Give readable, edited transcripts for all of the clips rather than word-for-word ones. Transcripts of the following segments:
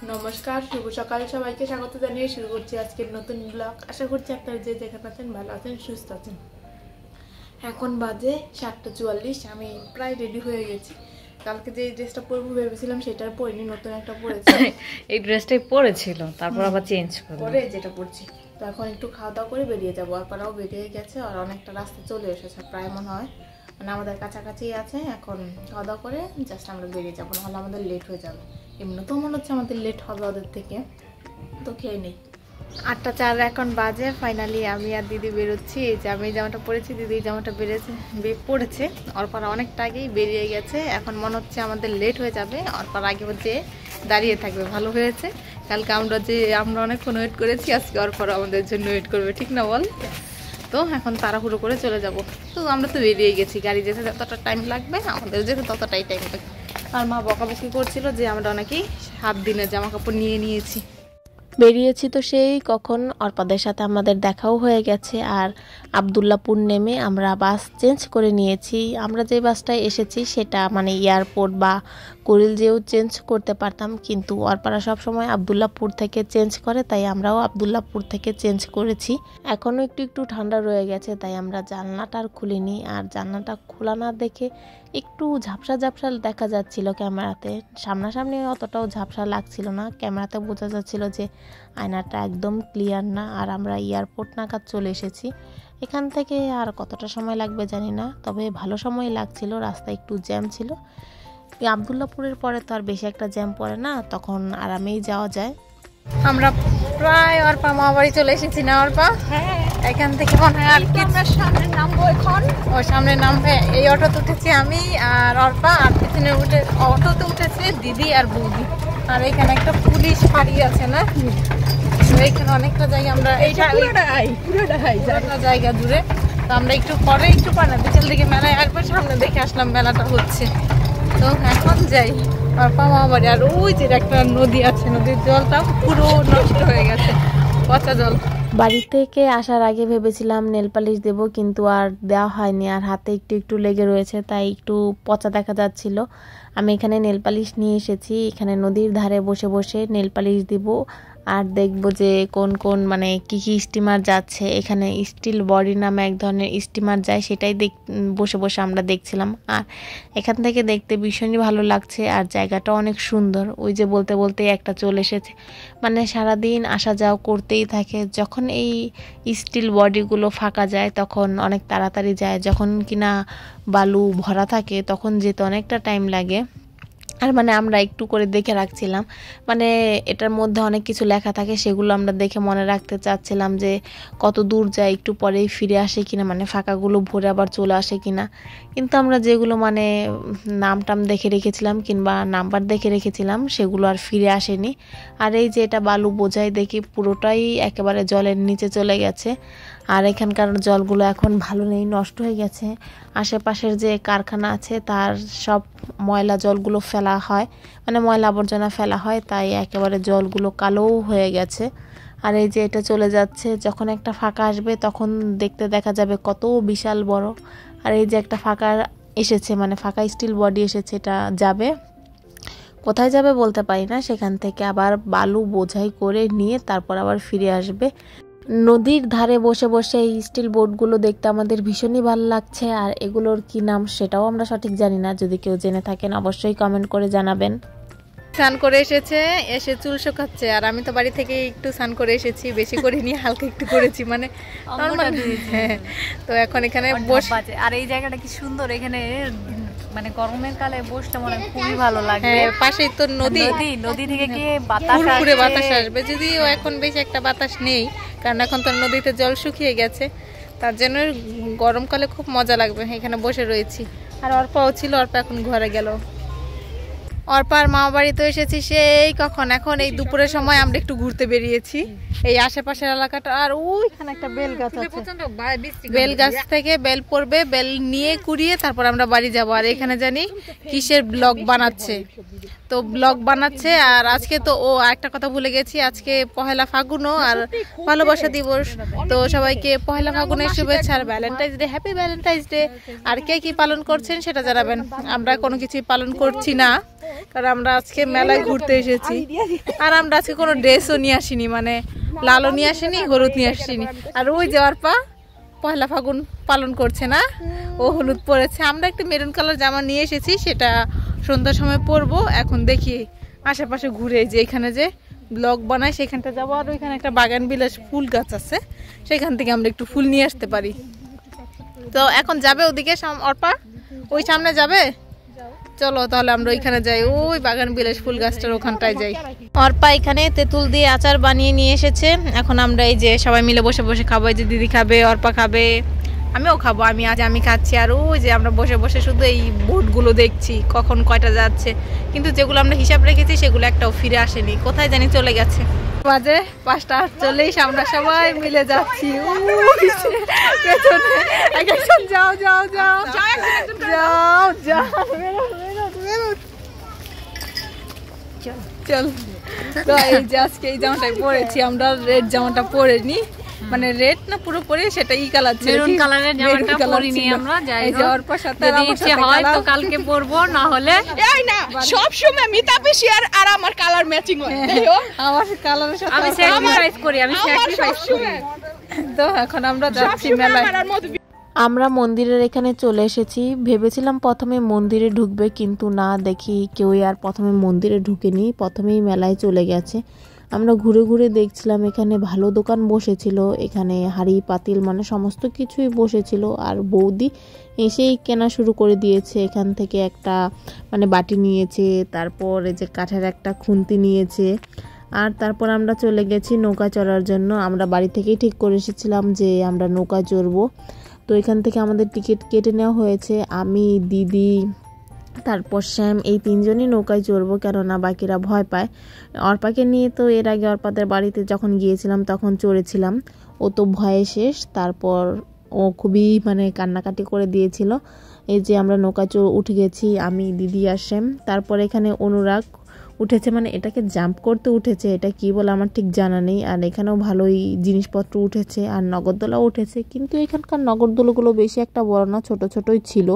নমস্কার, শুভ সকাল সবাইকে স্বাগত জানিয়ে শুরু করছি আজকের নতুন ব্লগ। আশা করছি আপনারা যে যেখানে আছেন ভালো আছেন, সুস্থ আছেন। এখন বাজে 7:44। আমি প্রায় রেডি হয়ে গেছি। কালকে যে ড্রেসটা পরবো ভেবেছিলাম সেটা পরিনি, নতুন একটা পরেছি। এই ড্রেসটাই পরেছিল, তারপর আবার চেঞ্জ করে যেটা পরছি। তো এখন একটু খাওয়া দাওয়া করে বেরিয়ে যাবো। আপনারাও বেরিয়ে গেছে আর অনেকটা রাস্তা চলে এসেছে, প্রায় মনে হয় মানে আমাদের কাছাকাছি আছে। এখন খাওয়া দাওয়া করে জাস্ট আমরা বেরিয়ে যাবো, নাহলে আমাদের লেট হয়ে যাবে। এমনি তো মনে হচ্ছে আমাদের লেট হবে ওদের থেকে, তো খেয়ে নেই। 8:04 এখন বাজে। ফাইনালি আমি আর দিদি বেরোচ্ছি। এই যে আমি জামাটা পরেছি, দিদি জামাটা পড়েছে। অর্পার অনেকটা আগেই বেরিয়ে গেছে। এখন মনে হচ্ছে আমাদের লেট হয়ে যাবে। অর্পার আগে যে দাঁড়িয়ে থাকবে, ভালো হয়েছে। কালকে আমরা অনেকক্ষণ ওয়েট করেছি, আজকে অর্পার আমাদের জন্য ওয়েট করবে, ঠিক না বল? তো এখন তাড়াহুড়ো করে চলে যাব। তো আমরা তো বেরিয়ে গেছি, গাড়ি যেতে যতটা টাইম লাগবে আমাদের যেতে ততটাই টাইম লাগবে। আর মা বকাবকি করছিল যে আমরা অনেকেই 7 দিনের জামা কাপড় নিয়ে নিয়েছি। বেরিয়েছি তো সেই কখন, অর্পাদের সাথে আমাদের দেখাও হয়ে গেছে। আর আবদুল্লাপুর নেমে আমরা বাস চেঞ্জ করে নিয়েছি। আমরা যে বাসটায় এসেছি সেটা মানে এয়ারপোর্ট বা কুড়িল যেও চেঞ্জ করতে পারতাম, কিন্তু অর্পারা সবসময় আবদুল্লাপুর থেকে চেঞ্জ করে, তাই আমরাও আবদুল্লাপুর থেকে চেঞ্জ করেছি। এখনও একটু একটু ঠান্ডা রয়ে গেছে, তাই আমরা জানলাটা আর খুলিনি। আর জানলাটা খোলা না দেখে একটু ঝাপসা ঝাপসা দেখা যাচ্ছিল ক্যামেরাতে। সামনাসামনি অতটাও ঝাপসা লাগছিল না, ক্যামেরাতে বোঝা যাচ্ছিল যে আয়নাটা একদম ক্লিয়ার না। আর আমরা এয়ারপোর্ট নাগাদ চলে এসেছি। এখান থেকে আর কতটা সময় লাগবে জানি না, তবে ভালো সময় লাগছিল। রাস্তা একটু জ্যাম ছিল। আবদুল্লাপুরের পরে তো আর বেশি একটা জ্যাম পড়ে না, তখন আরামেই যাওয়া যায়। আমরা প্রায় অর্পা মা বাড়ি চলে এসেছি না অর্পা? এখান থেকে মনে হয় আর সামনে নামবো। এখন ওই সামনে নামবে। এই অটোতে উঠেছি আমি আর অর্পা, আর পিছনে অটোতে উঠেছে দিদি আর বৌদি। আর এখানে একটা পুলিশ ফাঁড়ি আছে না, এইখানে অনেকটা জায়গা আমরা পুরোটা জায়গা জুড়ে। তো আমরা একটু পরে না বিকেল দিকে মেলায় আসবো, সামনে দেখে আসলাম মেলাটা হচ্ছে। তো এখন যাই অর্পা মা বাড়ি। আর ওই যে একটা নদী আছে, নদীর জলটা পুরো নষ্ট হয়ে গেছে, পচা জল। বাড়ি থেকে আসার আগে ভেবেছিলাম নেল পালিশ দেবো, কিন্তু আর দেওয়া হয়নি। আর হাতে একটু একটু লেগে রয়েছে, তাই একটু পচা দেখা যাচ্ছিল। আমি এখানে নেল পালিশ নিয়ে এসেছি। এখানে নদীর ধারে বসে বসে নেল পালিশ দিব আর দেখবো যে কোন কোন মানে কি কি স্টিমার যাচ্ছে। এখানে স্টিল বডি নামে এক ধরনের স্টিমার যায়, সেটাই বসে বসে আমরা দেখছিলাম। আর এখান থেকে দেখতে ভীষণই ভালো লাগছে, আর জায়গাটা অনেক সুন্দর। ওই যে বলতে বলতে একটা চলে এসেছে, মানে সারাদিন আসা যাওয়া করতেই থাকে। যখন এই স্টিল বডিগুলো ফাঁকা যায় তখন অনেক তাড়াতাড়ি যায়, যখন কিনা বালু ভরা থাকে তখন যেতে অনেকটা টাইম লাগে। আর মানে আমরা একটু করে দেখে রাখছিলাম, মানে এটার মধ্যে অনেক কিছু লেখা থাকে, সেগুলো আমরা দেখে মনে রাখতে চাচ্ছিলাম যে কত দূর যায়, একটু পরেই ফিরে আসে কিনা, মানে ফাঁকাগুলো ভরে আবার চলে আসে কিনা। কিন্তু আমরা যেগুলো মানে নাম দেখে রেখেছিলাম কিংবা নাম্বার দেখে রেখেছিলাম সেগুলো আর ফিরে আসেনি। আর এই যে এটা বালু বোঝাই দেখি পুরোটাই একেবারে জলের নিচে চলে গেছে। আর এখানকার জলগুলো এখন ভালো নেই, নষ্ট হয়ে গেছে। আশেপাশের যে কারখানা আছে তার সব ময়লা জলগুলো ফেলা হয়, মানে ময়লা আবর্জনা ফেলা হয়, তাই একেবারে জলগুলো কালোও হয়ে গেছে। আর এই যে এটা চলে যাচ্ছে, যখন একটা ফাঁকা আসবে তখন দেখতে দেখা যাবে কত বিশাল বড়। আর এই যে একটা ফাঁকা এসেছে, মানে ফাঁকা স্টিল বডি এসেছে, এটা যাবে কোথায় যাবে বলতে পারি না। সেখান থেকে আবার বালু বোঝাই করে নিয়ে তারপর আবার ফিরে আসবে। নদীর ধারে বসে বসে এই স্টিল বোটগুলো দেখতে আমাদের ভীষণই ভালো লাগছে। আর এগুলোর কি নাম সেটাও আমরা সঠিক জানি না, যদি কেউ জেনে থাকেন অবশ্যই কমেন্ট করে জানাবেন। স্নান করে এসে চুল শুকাচ্ছে। আর আমি তো বাড়ি থেকে একটু স্নান করে এসেছি, বেশি করে নিয়ে হালকা একটু করেছি, মানে তো এখন এখানে বসে। আর এই জায়গাটা কি সুন্দর, এখানে মানে গরমের কালে বসলে মনে খুবই ভালো লাগবে। পাশেই তো নদী থেকে কি বাতাস আসবে, যদিও এখন বেশি একটা বাতাস নেই, কারণ এখন তো নদীতে জল শুকিয়ে গেছে। তার জন্য গরমকালে খুব মজা লাগবে। এখানে বসে রয়েছি। আর অর্পাও ছিল, অর্পা এখন ঘরে গেল। অর্পার মা বাড়ি তো এসেছি সেই কখন, এখন এই দুপুরের সময় আমরা একটু ঘুরতে বেরিয়েছি এই আশেপাশের এলাকাটা। আর ওইখানে একটা বেল গাছ আছে, বেল গাছ থেকে বেল পড়বে, বেল নিয়ে কুড়িয়ে তারপর আমরা বাড়ি যাব। আর এখানে জানি কিসের ব্লগ বানাচ্ছে, তো ব্লগ বানাচ্ছে। আর আজকে তো ও একটা কথা ভুলে গেছি, আজকে পহেলা ফাগুনও আর ভালোবাসা দিবস। তো সবাইকে পহেলা ফাগুনের শুভেচ্ছা আর Valentine's Day, happy Valentine's Day. আর কে কি পালন করছেন সেটা জানাবেন। আমরা কোনো কিছুই পালন করছি না, কারণ আমরা আজকে মেলায় ঘুরতে এসেছি। আর আমরা আজকে কোনো ড্রেসও নিয়ে আসিনি, মানে লালও নিয়ে আসিনি, হলুদ নিয়ে আসিনি। আর ওই যাওয়ার পা পহেলা ফাগুন পালন করছে না, ও হলুদ পরেছে। আমরা একটা মেরুন কালার জামা নিয়ে এসেছি, সেটা সন্ধ্যার সময় পরবো। এখন দেখি আশেপাশে ঘুরে, যে এখানে যে ব্লগ বানায় সেখানটা যাবো। আর ওইখানে একটা বাগান বিলাস ফুল গাছ আছে, সেখান থেকে আমরা একটু ফুল নিয়ে আসতে পারি। তো এখন যাবে ওদিকে অর্পা, ওই সামনে যাবে। চলো তাহলে আমরা ওইখানে যাই, ওই বাগান বিলাস ফুল গাছটার ওখানটায় যাই। অর্পা এখানে তেঁতুল দিয়ে আচার বানিয়ে নিয়ে এসেছে। এখন আমরা এই যে সবাই মিলে বসে বসে খাবো। এই যে দিদি খাবে, অর্পা খাবে, আমিও খাবো। আমি খাচ্ছি। আর ওই যে আমরা বসে বসে শুধু এই বোটগুলো দেখছি, কখন কয়টা যাচ্ছে। কিন্তু যেগুলো আমরা হিসাব রেখেছি সেগুলো একটাও ফিরে আসেনি, কোথায় জানি চলে গেছে। বাজে 5:48, আমরা সবাই মিলে যাচ্ছি। যাও যাও যাও যাও যাও, চল। তো এই যে আজকে এই জামাটাই পরেছি আমরা, রেড জামাটা পরেনি, মানে রেড না পুরোপুরি, সেটা ই কালার ছিল, মেরুন কালারের জামাটা পরিনি আমরা। যাই হোক, অর্পার সাথে যদি ইচ্ছে হয় তো কালকে পরবো, না হলে এই না সব সময় মিতা পিসি আর আমার কালার ম্যাচিং হয়। আমার কালারের সাথে আমি স্যাক্রিফাইস করি, আমি স্যাক্রিফাইস করি। তো এখন আমরা যাচ্ছি মেলায়। আমরা মন্দিরের এখানে চলে এসেছি। ভেবেছিলাম প্রথমে মন্দিরে ঢুকবে, কিন্তু না, দেখি কেউই আর প্রথমে মন্দিরে ঢুকেনি, প্রথমেই মেলায় চলে গেছে। আমরা ঘুরে ঘুরে দেখছিলাম, এখানে ভালো দোকান বসেছিল, এখানে হাঁড়ি পাতিল মানে সমস্ত কিছুই বসেছিল। আর বৌদি এসেই কেনা শুরু করে দিয়েছে। এখান থেকে একটা মানে বাটি নিয়েছে, তারপর এই যে কাঠের একটা খুন্তি নিয়েছে। আর তারপর আমরা চলে গেছি নৌকা চড়ার জন্য। আমরা বাড়ি থেকেই ঠিক করে এসেছিলাম যে আমরা নৌকা চড়বো। তো এখান থেকে আমাদের টিকিট কেটে নেওয়া হয়েছে। আমি, দিদি, তারপর শ্যাম, এই 3 জনই নৌকায় চড়বো, কেননা বাকিরা ভয় পায়। অর্পাকে নিয়ে তো এর আগে অর্পাদের বাড়িতে যখন গিয়েছিলাম তখন চড়েছিলাম, ও তো ভয়ে শেষ। তারপর ও খুবই মানে কান্নাকাটি করে দিয়েছিল। এই যে আমরা নৌকা উঠে গেছি, আমি, দিদি আর শ্যাম। তারপর এখানে অনুরাগ উঠেছে, মানে এটাকে জাম্প করতে উঠেছে, এটা কি বলে আমার ঠিক জানা নেই। আর এখানেও ভালোই জিনিসপত্র উঠেছে, আর নগরদোলাও উঠেছে, কিন্তু এখানকার নগরদোলাগুলো বেশি একটা বড় না, ছোট ছোটই ছিল।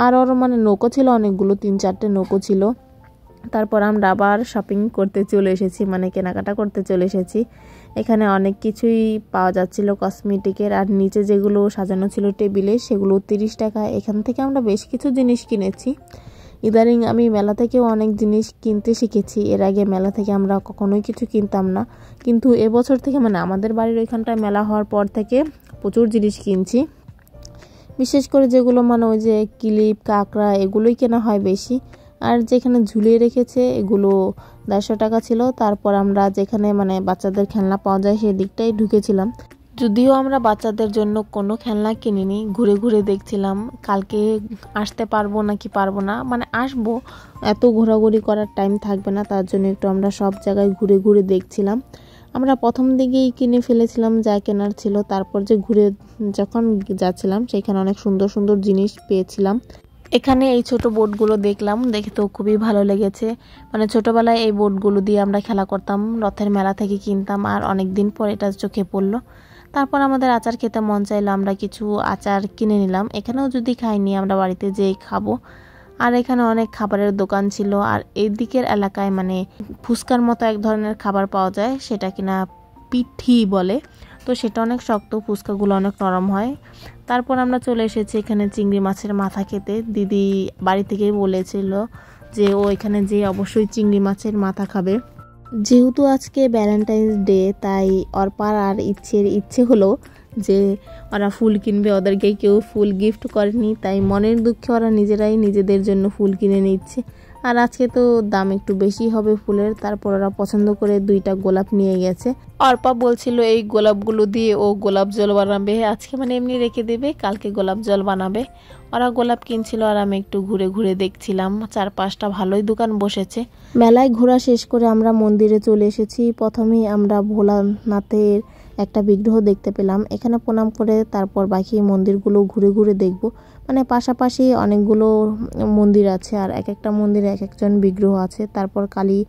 আর ওর মানে নৌকো ছিল অনেকগুলো, 3-4টে নৌকো ছিল। তারপর আমরা আবার শপিং করতে চলে এসেছি, মানে কেনাকাটা করতে চলে এসেছি। এখানে অনেক কিছুই পাওয়া যাচ্ছিল কসমেটিকের। আর নিচে যেগুলো সাজানো ছিল টেবিলে সেগুলো 30 টাকা। এখান থেকে আমরা বেশ কিছু জিনিস কিনেছি। ইদানিং আমি মেলা থেকেও অনেক জিনিস কিনতে শিখেছি। এর আগে মেলা থেকে আমরা কখনোই কিছু কিনতাম না, কিন্তু এবছর থেকে মানে আমাদের বাড়ির ওইখানটায় মেলা হওয়ার পর থেকে প্রচুর জিনিস কিনছি। বিশেষ করে যেগুলো মানে ওই যে ক্লিপ, কাঁকড়া, এগুলোই কেনা হয় বেশি। আর যেখানে ঝুলিয়ে রেখেছে এগুলো 150 টাকা ছিল। তারপর আমরা যেখানে মানে বাচ্চাদের খেলনা পাওয়া যায় সেই দিকটাই ঢুকেছিলাম। যদিও আমরা বাচ্চাদের জন্য কোনো খেলনা কিনিনি, ঘুরে ঘুরে দেখছিলাম কালকে আসতে পারবো নাকি পারবো না, মানে আসবো, এত ঘোরাঘুরি করার টাইম থাকবে না, তার জন্য একটু আমরা সব জায়গায় ঘুরে ঘুরে দেখছিলাম। আমরা প্রথম দিকেই কিনে ফেলেছিলাম যা কেনার ছিল। তারপর যে ঘুরে যখন যাচ্ছিলাম সেখানে অনেক সুন্দর সুন্দর জিনিস পেয়েছিলাম। এখানে এই ছোট বোটগুলো দেখলাম, দেখে তো খুবই ভালো লেগেছে। মানে ছোটবেলায় এই বোটগুলো দিয়ে আমরা খেলা করতাম, রথের মেলা থেকে কিনতাম। আর অনেক দিন পর এটা চোখে পড়লো। তারপর আমাদের আচার খেতে মন চাইলো, আমরা কিছু আচার কিনে নিলাম। এখানেও যদি খাইনি আমরা বাড়িতে যেয়ে খাবো। আর এখানে অনেক খাবারের দোকান ছিল। আর এই দিকের এলাকায় মানে ফুচকার মতো এক ধরনের খাবার পাওয়া যায়, সেটা কিনা পিঠি বলে। তো সেটা অনেক শক্ত, ফুচকাগুলো অনেক নরম হয়। তারপর আমরা চলে এসেছি এখানে চিংড়ি মাছের মাথা খেতে। দিদি বাড়ি থেকেই বলেছিল যে ও এখানে যে অবশ্যই চিংড়ি মাছের মাথা খাবে। যেহেতু আজকে ভ্যালেন্টাইন্স ডে, তাই অর্পার আর ইচ্ছে হলো যে ওরা ফুল কিনবে। ওদেরকে কেউ ফুল গিফট করেনি, তাই মনের দুঃখে ওরা নিজেরাই নিজেদের জন্য ফুল কিনে নিচ্ছে। আর আজকে তো দাম একটু বেশি হবে ফুলের। তারপর ওরা পছন্দ করে 2টা গোলাপ নিয়ে গেছে। অর্পা বলছিল এই গোলাপগুলো দিয়ে ও গোলাপ জল বানাবে, আজকে মানে এমনি রেখে দেবে, কালকে গোলাপ জল বানাবে। ওরা গোলাপ কিনছিল আর আমি একটু ঘুরে ঘুরে দেখছিলাম। 4-5টা ভালোই দোকান বসেছে। মেলায় ঘোরা শেষ করে আমরা মন্দিরে চলে এসেছি। প্রথমেই আমরা ভোলানাথের একটা বিগ্রহ দেখতে পেলাম। এখানে প্রণাম করে তারপর বাকি মন্দিরগুলো ঘুরে ঘুরে দেখব। মানে পাশাপাশি অনেকগুলো মন্দির আছে, আর এক একটা মন্দিরে এক একজন বিগ্রহ আছে। তারপর কালী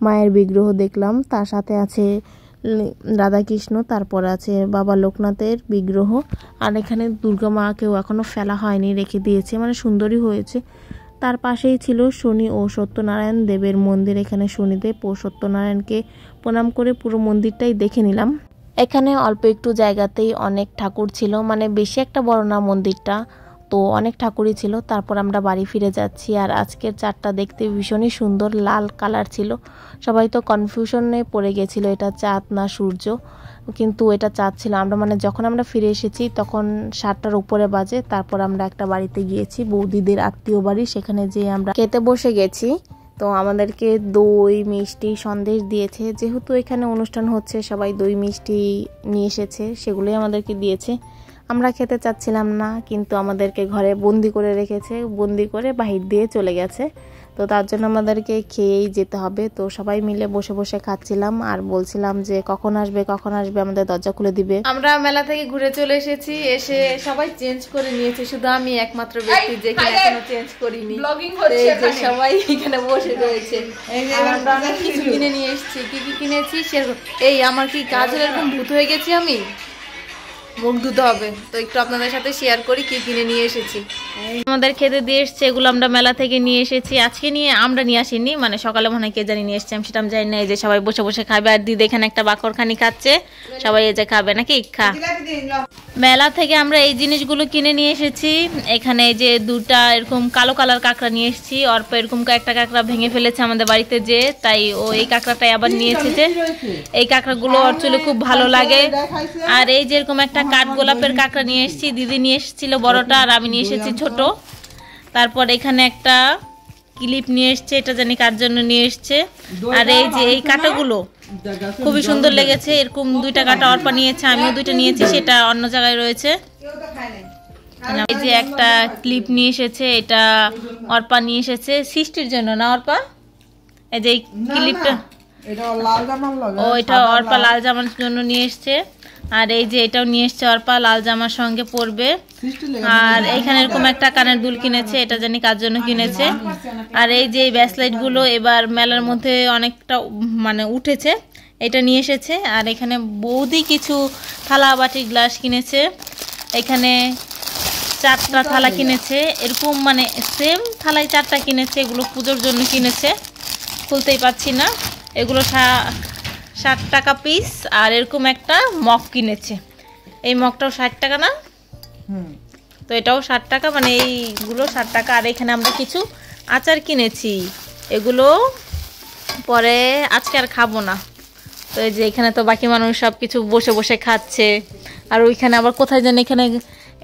মায়ের বিগ্রহ দেখলাম, তার সাথে আছে রাধাকৃষ্ণ, তারপর আছে বাবা লোকনাথের বিগ্রহ। আর এখানে দুর্গা মাকেও এখনও ফেলা হয়নি, রেখে দিয়েছে, মানে সুন্দরই হয়েছে। তার পাশেই ছিল শনি ও সত্যনারায়ণ দেবের মন্দির। এখানে শনিদেব ও সত্যনারায়ণকে প্রণাম করে পুরো মন্দিরটাই দেখে নিলাম। এখানে অল্প একটু জায়গাতেই অনেক ঠাকুর ছিল, মানে বেশি একটা বড় না মন্দিরটা, তো অনেক ঠাকুরই ছিল। তারপর আমরা বাড়ি ফিরে যাচ্ছি। আর আজকের চাঁদটা দেখতে ভীষণই সুন্দর, লাল কালার ছিল। সবাই তো কনফিউশনে পড়ে গেছিল এটা চাঁদ না সূর্য, কিন্তু এটা চাঁদ ছিল। আমরা মানে যখন আমরা ফিরে এসেছি তখন 7টার উপরে বাজে। তারপর আমরা একটা বাড়িতে গিয়েছি, বৌদিদের আত্মীয় বাড়ি, সেখানে যেয়ে আমরা খেতে বসে গেছি। তো আমাদেরকে দই মিষ্টি সন্দেশ দিয়েছে, যেহেতু এখানে অনুষ্ঠান হচ্ছে সবাই দই মিষ্টি নিয়ে এসেছে, সেগুলোই আমাদেরকে দিয়েছে। আমরা খেতে চাচ্ছিলাম না, কিন্তু আমাদেরকে ঘরে বন্দি করে রেখেছে, বন্দি করে বাহির দিয়ে চলে গেছে। তো তার জন্য আমাদেরকে খেয়েই যেতে হবে। তো সবাই মিলে বসে বসে খাচ্ছিলাম আর বলছিলাম যে কখন আসবে আমাদের দরজা খুলে দিবে। আমরা মেলা থেকে ঘুরে চলে এসেছি, এসে সবাই চেঞ্জ করে নিয়েছে, শুধু আমি একমাত্র ব্যক্তি যে এখনো চেঞ্জ করিনি। সবাই এখানে বসে রয়েছে। আমরা অনেক কিছু কিনে নিয়ে এসেছি। কি কি কিনেছি সেরকম। এই আমার কি কাজ হলে এরকম ভূত হয়ে গেছি আমি, মুখ ধুতে হবে, তো একটু আপনাদের সাথে শেয়ার করি কি কিনে নিয়ে এসেছি। আমাদের খেতে দিয়ে এসছে, এগুলো আমরা মেলা থেকে নিয়ে এসেছি। আজকে আমরা নিয়ে আসিনি, মানে সকালে মনে হয় কে জানি নিয়ে এসছি, আমি সেটা জানি না। এই যে সবাই বসে বসে খাবে, আর দিদি এখানে একটা বাকরখানি খাচ্ছে, সবাই এই যে খাবে নাকি খা। মেলা থেকে আমরা এই জিনিসগুলো কিনে নিয়ে এসেছি। এখানে এই যে দুটা এরকম কালো কালার কাঁকড়া নিয়ে এসেছি। অল্প এরকম একটা কাঁকড়া ভেঙে ফেলেছে আমাদের বাড়িতে, যে তাই ও এই কাঁকড়াটাই আবার নিয়ে এসেছে। এই কাঁকড়াগুলো ওর চুলে খুব ভালো লাগে। আর এই যে এরকম একটা কাঠ গোলাপের কাঁকড়া নিয়ে এসেছি, দিদি নিয়ে এসেছিল বড়টা, আর আমি নিয়ে এসেছি ছোট। তারপর এখানে একটা ক্লিপ নিয়ে এসছে, এটা জানি কার জন্য নিয়ে এসছে। আর এই যে এই কাঁটাগুলো খুবই সুন্দর লেগেছে, এরকম দুইটা কাঁটা অর্পা নিয়েছে, আমিও দুইটা নিয়েছি, সেটা অন্য জায়গায় রয়েছে। এই যে একটা ক্লিপ নিয়ে এসেছে, এটা অর্পা নিয়ে এসেছে সৃষ্টির জন্য না অর্পা। এই যে ক্লিপটা ও এটা অর্পা লাল জামার জন্য নিয়ে এসছে। আর এই যে এটাও নিয়ে এসছে অর্পা, লাল জামার সঙ্গে পরবে। আর এইখানে এরকম একটা কানের দুল কিনেছে, এটা জানি কার জন্য কিনেছে। আর এই যে ব্যাসলাইট গুলো এবার মেলার মধ্যে অনেকটা মানে উঠেছে, এটা নিয়ে এসেছে। আর এখানে বৌদি কিছু থালা বাটি গ্লাস কিনেছে। এখানে 4টা থালা কিনেছে, এরকম মানে সেম থালাই 4টা কিনেছে। এগুলো পুজোর জন্য কিনেছে, খুলতেই পাচ্ছি না। এগুলো 60 টাকা পিস। আর এরকম একটা মগ কিনেছে, এই মগটাও 60 টাকা না, তো এটাও 60 টাকা, মানে এইগুলো 60 টাকা। আর এখানে আমরা কিছু আচার কিনেছি, এগুলো পরে আজকে আর খাবো না। তো এই যে এখানে তো বাকি মানুষ সব কিছু বসে বসে খাচ্ছে। আর ওইখানে আবার কোথায় যেন এখানে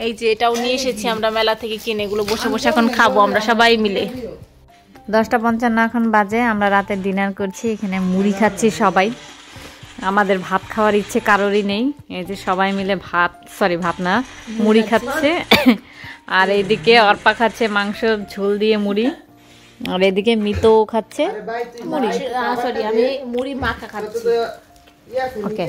এই যে এটাও নিয়ে এসেছি আমরা মেলা থেকে কিনে, এগুলো বসে বসে এখন খাবো আমরা সবাই মিলে। 10:55 এখন বাজে, আমরা রাতের ডিনার করছি। এখানে মুড়ি খাচ্ছি সবাই, আমাদের ভাত খাওয়ার ইচ্ছে কারোরই নেই। এই যে সবাই মিলে ভাত না মুড়ি খাচ্ছে। আর এইদিকে অর্পা খাচ্ছে মাংস ঝোল দিয়ে মুড়ি, আর এদিকে মিতো খাচ্ছে মুড়ি। সরি, আমি মুড়ি মাখা খাচ্ছি। ওকে,